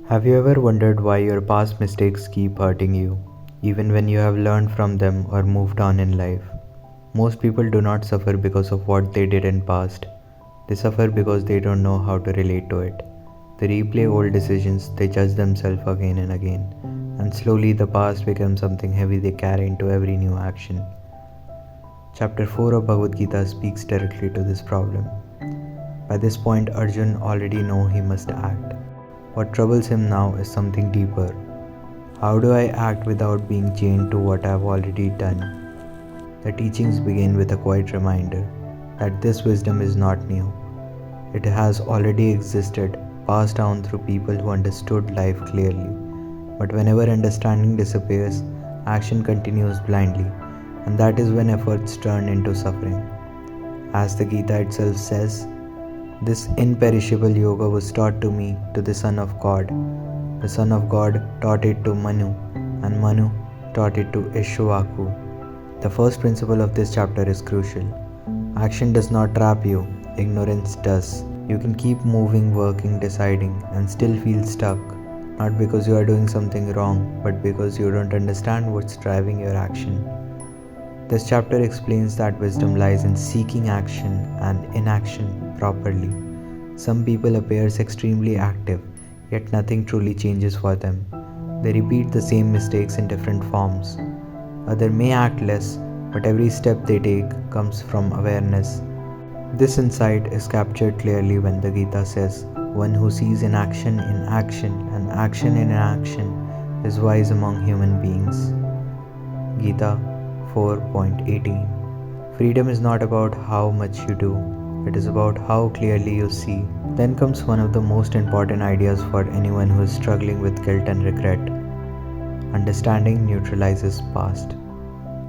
Have you ever wondered why your past mistakes keep hurting you, even when you have learned from them or moved on in life? Most people do not suffer because of what they did in past. They suffer because they don't know how to relate to it. They replay old decisions, they judge themselves again and again, and slowly the past becomes something heavy they carry into every new action. Chapter 4 of Bhagavad Gita speaks directly to this problem. By this point, Arjun already knows he must act. What troubles him now is something deeper. How do I act without being chained to what I have already done? The teachings begin with a quiet reminder that this wisdom is not new. It has already existed, passed down through people who understood life clearly. But whenever understanding disappears, action continues blindly, and that is when efforts turn into suffering. As the Gita itself says, this imperishable yoga was taught to me, to the Son of God. The Son of God taught it to Manu, and Manu taught it to Ishwaku. The first principle of this chapter is crucial. Action does not trap you, ignorance does. You can keep moving, working, deciding, and still feel stuck, not because you are doing something wrong, but because you don't understand what's driving your action. This chapter explains that wisdom lies in seeking action and inaction properly. Some people appear extremely active, yet nothing truly changes for them. They repeat the same mistakes in different forms. Others may act less, but every step they take comes from awareness. This insight is captured clearly when the Gita says, "One who sees inaction in action and action in inaction is wise among human beings." Gita 4.18. Freedom is not about how much you do, it is about how clearly you see. Then comes one of the most important ideas for anyone who is struggling with guilt and regret. Understanding neutralizes past.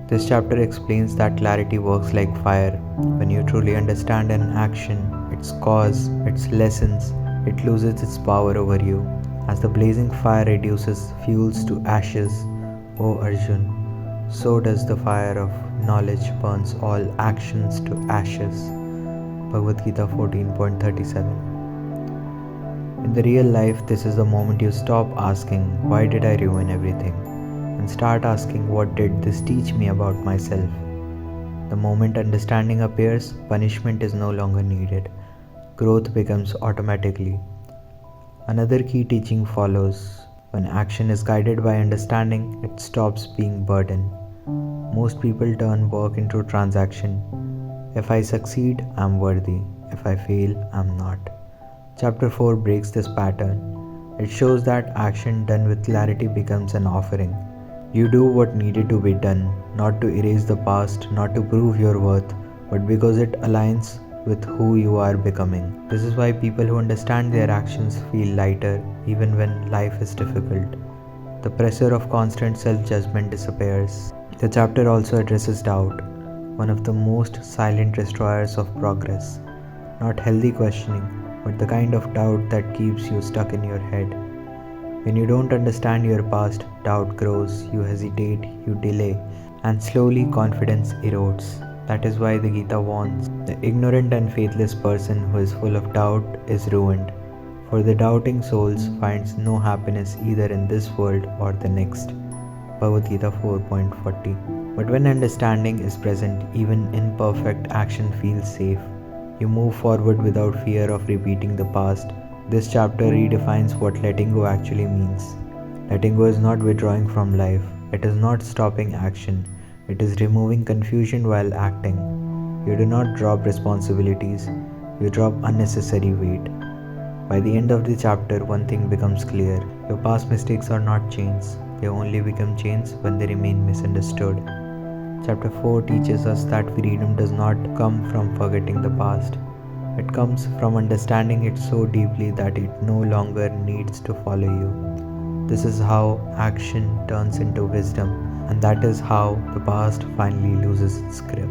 This chapter explains that clarity works like fire. When you truly understand an action, its cause, its lessons, it loses its power over you. As the blazing fire reduces fuels to ashes, O Arjun, so does the fire of knowledge burns all actions to ashes. Bhagavad Gita 14.37. In the real life, this is the moment you stop asking, "Why did I ruin everything?" and start asking, "What did this teach me about myself?" The moment understanding appears, punishment is no longer needed. Growth becomes automatically. Another key teaching follows. When action is guided by understanding, it stops being burden. Most people turn work into transaction. If I succeed, I'm worthy. If I fail, I'm not. Chapter 4 breaks this pattern. It shows that action done with clarity becomes an offering. You do what needed to be done, not to erase the past, not to prove your worth, but because it aligns with who you are becoming. This is why people who understand their actions feel lighter even when life is difficult. The pressure of constant self-judgment disappears. The chapter also addresses doubt, one of the most silent destroyers of progress. Not healthy questioning, but the kind of doubt that keeps you stuck in your head. When you don't understand your past, doubt grows, you hesitate, you delay, and slowly confidence erodes. That is why the Gita warns, the ignorant and faithless person who is full of doubt is ruined. For the doubting souls finds no happiness either in this world or the next. Bhagavad Gita 4.40. But when understanding is present, even imperfect action feels safe. You move forward without fear of repeating the past. This chapter redefines what letting go actually means. Letting go is not withdrawing from life. It is not stopping action. It is removing confusion while acting. You do not drop responsibilities. You drop unnecessary weight. By the end of the chapter, one thing becomes clear. Your past mistakes are not chains. They only become chains when they remain misunderstood. Chapter 4 teaches us that freedom does not come from forgetting the past. It comes from understanding it so deeply that it no longer needs to follow you. This is how action turns into wisdom, and that is how the past finally loses its grip.